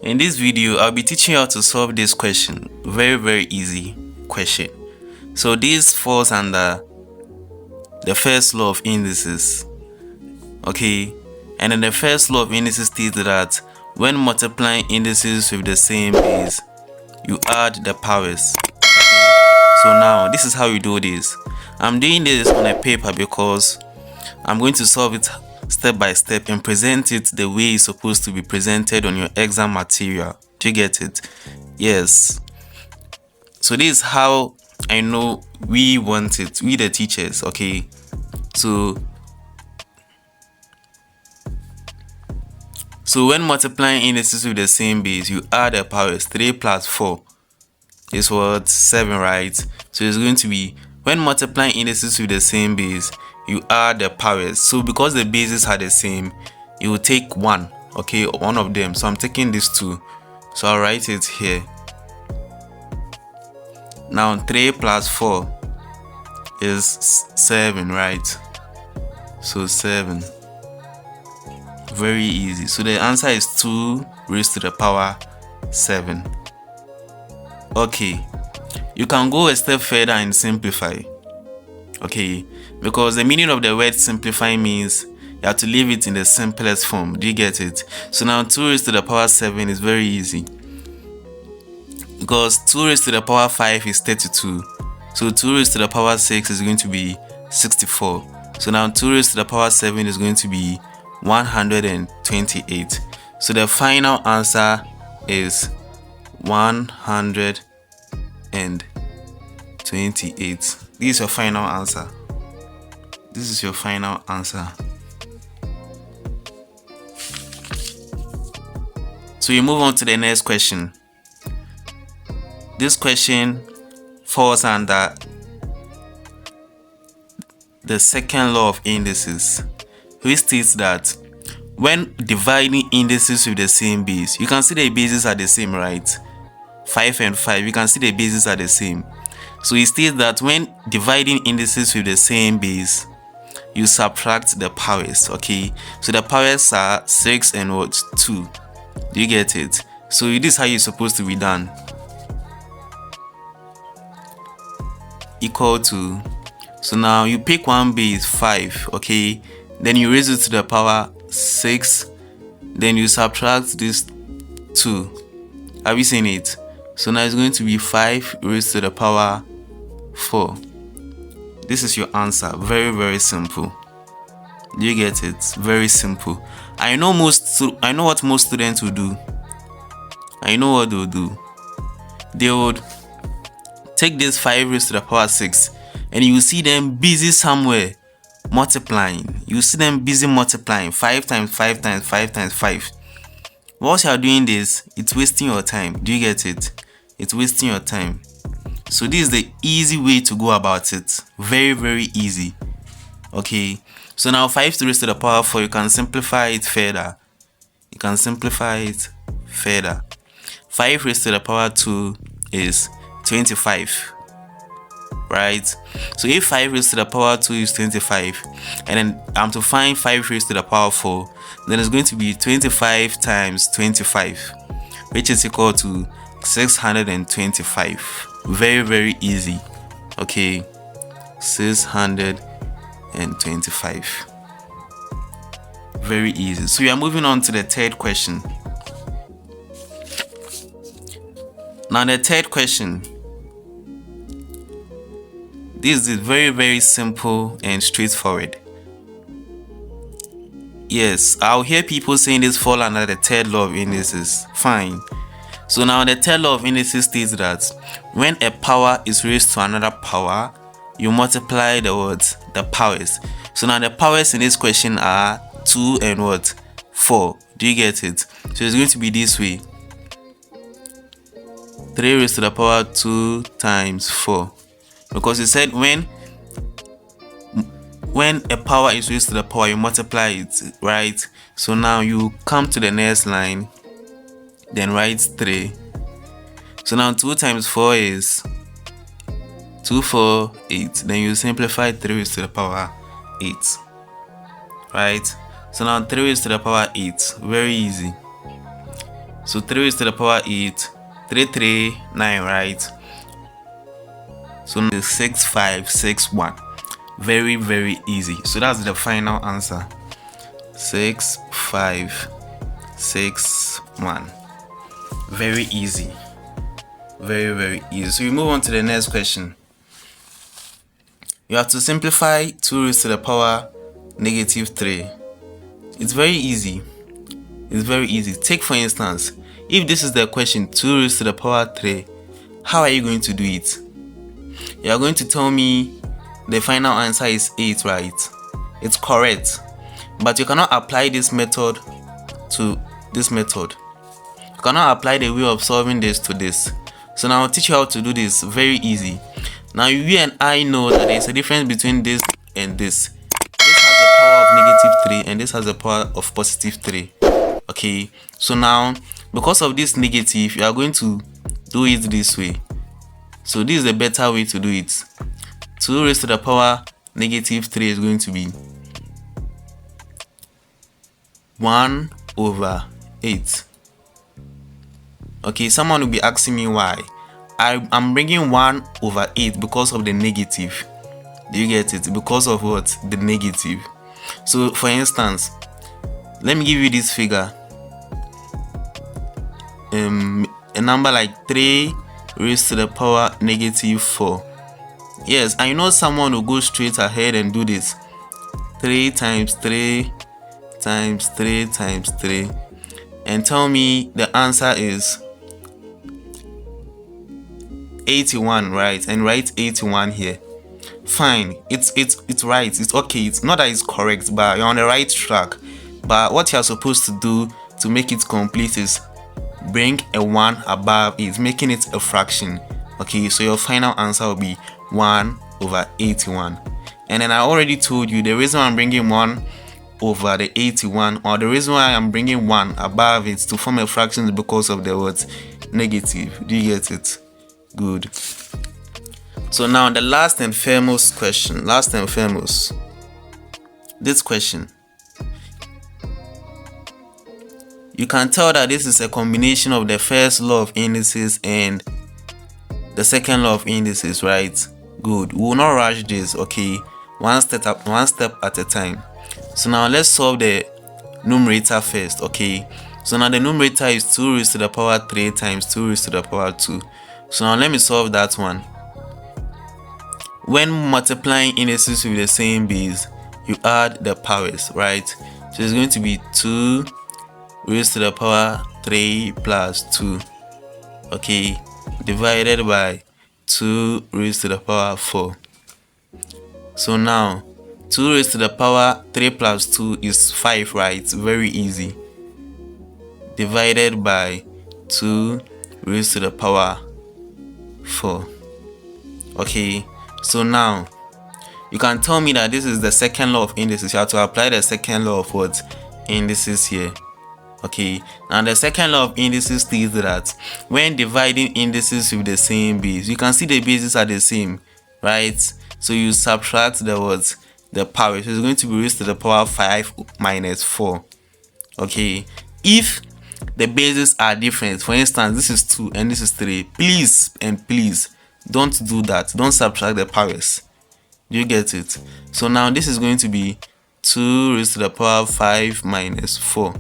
In this video, I'll be teaching you how to solve this question. Very easy question. So this falls under the first law of indices. Okay, and then the first law of indices states that when multiplying indices with the same base, you add the powers. So now this is how you do this. I'm doing this on a paper because I'm going to solve it step by step and present it the way it's supposed to be presented on your exam material. Do you get it? Yes. So this is how I know we want it, we the teachers. Okay, so when multiplying indices with the same base, you add the powers. 3 plus 4 is what? 7, right? So it's going to be, when multiplying indices with the same base, you add the powers. So because the bases are the same, you will take one, okay, one of them. So I'm taking this 2, so I'll write it here. Now 3 plus 4 is 7, right? So 7. Very easy. So the answer is 2 raised to the power 7. Okay, you can go a step further and simplify. Okay, because the meaning of the word simplify means you have to leave it in the simplest form. Do you get it? So now 2 raised to the power 7 is very easy, because 2 raised to the power 5 is 32. So 2 raised to the power 6 is going to be 64. So now 2 raised to the power 7 is going to be 128. So the final answer is 128. This is your final answer. This is your final answer. So you move on to the next question. This question falls under the second law of indices, which states that when dividing indices with the same base, you can see the bases are the same, right? 5 and 5, you can see the bases are the same. So it states that when dividing indices with the same base, you subtract the powers. Okay, so the powers are 6 and what? 2. Do you get it? So this is how you're supposed to be done. Equal to, so now you pick one base, 5, okay, then you raise it to the power 6, then you subtract this 2. Have you seen it? So now it's going to be 5 raised to the power 4. This is your answer. Very simple. Do you get it? Very simple. I know what most students will do. I know what they'll do. They would take this 5 raised to the power 6, and you will see them busy somewhere multiplying. You see them busy multiplying 5 times 5 times 5 times 5. Whilst you are doing this, it's wasting your time. Do you get it? It's wasting your time. So this is the easy way to go about it. Very easy. Okay, so now 5 raised to the power 4, you can simplify it further. 5 raised to the power 2 is 25, right? So if 5 raised to the power 2 is 25, and then I'm to find 5 raised to the power 4, then it's going to be 25 times 25, which is equal to 625. Very easy. Okay, 625. Very easy. So we are moving on to the third question. Now the third question, this is very simple and straightforward. Yes, I'll hear people saying this fall under the third law of indices. Fine. So now the third law of indices states that when a power is raised to another power, you multiply the words, the powers. So now the powers in this question are 2 and what? 4. Do you get it? So it's going to be this way. 3 raised to the power 2 times 4. Because it said when a power is raised to the power, you multiply it, right? So now you come to the next line, then write 3. So now 2 times 4 is 2, 4, 8. Then you simplify 3 raised to the power 8, right? So now 3 raised to the power 8. Very easy. So 3 raised to the power 8, 3, 3, 9, right? So now it's 6, 5, 6, 1. Very, very easy. So that's the final answer. 6, 5, 6, 1. Very easy. Very, very easy. So we move on to the next question. You have to simplify 2 raised to the power negative 3. It's very easy. It's very easy. Take for instance, if this is the question 2 raised to the power 3, how are you going to do it? You are going to tell me the final answer is 8, right? It's correct. But you cannot apply this method to this method. You cannot apply the way of solving this to this. So now I'll teach you how to do this. Very easy. Now you and I know that there's a difference between this and this. This has the power of negative 3 and this has the power of positive 3. Okay, so now because of this negative, you are going to do it this way. So this is the better way to do it. 2 raised to the power negative 3 is going to be 1 over 8. Okay, someone will be asking me why. I'm bringing 1 over 8 because of the negative. Do you get it? Because of what? The negative. So for instance, let me give you this figure. A number like 3 raised to the power negative 4. Yes, I know someone will go straight ahead and do this. 3 times 3 times 3 times 3 and tell me the answer is 81, right? And write 81 here. Fine, it's right, it's okay. It's not that it's correct, but you're on the right track. But what you're supposed to do to make it complete is bring a 1 above it, making it a fraction. Okay, so your final answer will be 1 over 81. And then I already told you the reason I'm bringing 1 over the 81, or the reason why I'm bringing 1 above it to form a fraction is because of the word negative. Do you get it? Good. So now the last and famous question. This question. You can tell that this is a combination of the first law of indices and the second law of indices, right? Good. We will not rush this, okay? One step at a time. So now let's solve the numerator first, okay? So now the numerator is 2 raised to the power 3 times 2 raised to the power 2. So now let me solve that one. When multiplying indices with the same base, you add the powers, right? So it's going to be 2 raised to the power 3 plus 2, okay, divided by 2 raised to the power 4. So now 2 raised to the power 3 plus 2 is 5, right? Very easy. Divided by 2 raised to the power 4. Okay, so now you can tell me that this is the second law of indices. You have to apply the second law of what? Indices here. Okay, now the second law of indices states that when dividing indices with the same base, you can see the bases are the same, right? So you subtract the words, the power. So it's going to be raised to the power 5 minus 4. Okay, if the bases are different, for instance, this is 2 and this is 3, please don't do that. Don't subtract the powers. Do you get it? So now this is going to be 2 raised to the power 5 minus 4.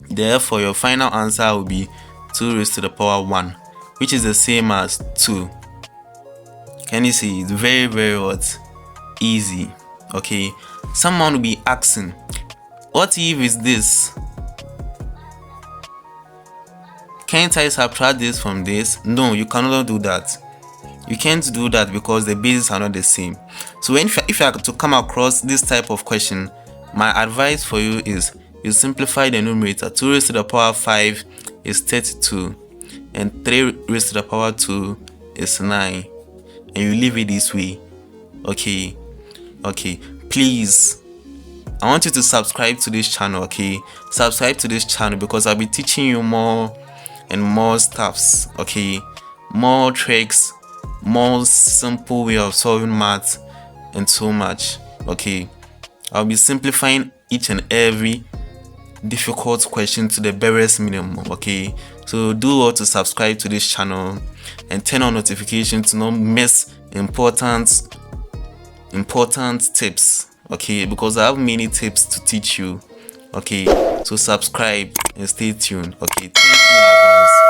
Therefore, your final answer will be 2 raised to the power 1, which is the same as 2. Can you see? It's very, very what? Easy. Okay. Someone will be asking, what if is this? Can't I subtract this from this? No, you cannot do that. You can't do that because the bases are not the same. So if you are to come across this type of question, my advice for you is you simplify the numerator. 2 raised to the power 5 is 32 and 3 raised to the power 2 is 9, and you leave it this way. Okay, please, I want you to subscribe to this channel. Okay, subscribe to this channel because I'll be teaching you more and more stuffs. Okay, more tricks, more simple way of solving maths, and so much. Okay, I'll be simplifying each and every difficult question to the barest minimum. Okay, so do well to subscribe to this channel and turn on notifications to not miss important tips. Okay, because I have many tips to teach you. Okay, so subscribe and stay tuned. Okay, thank you in advance.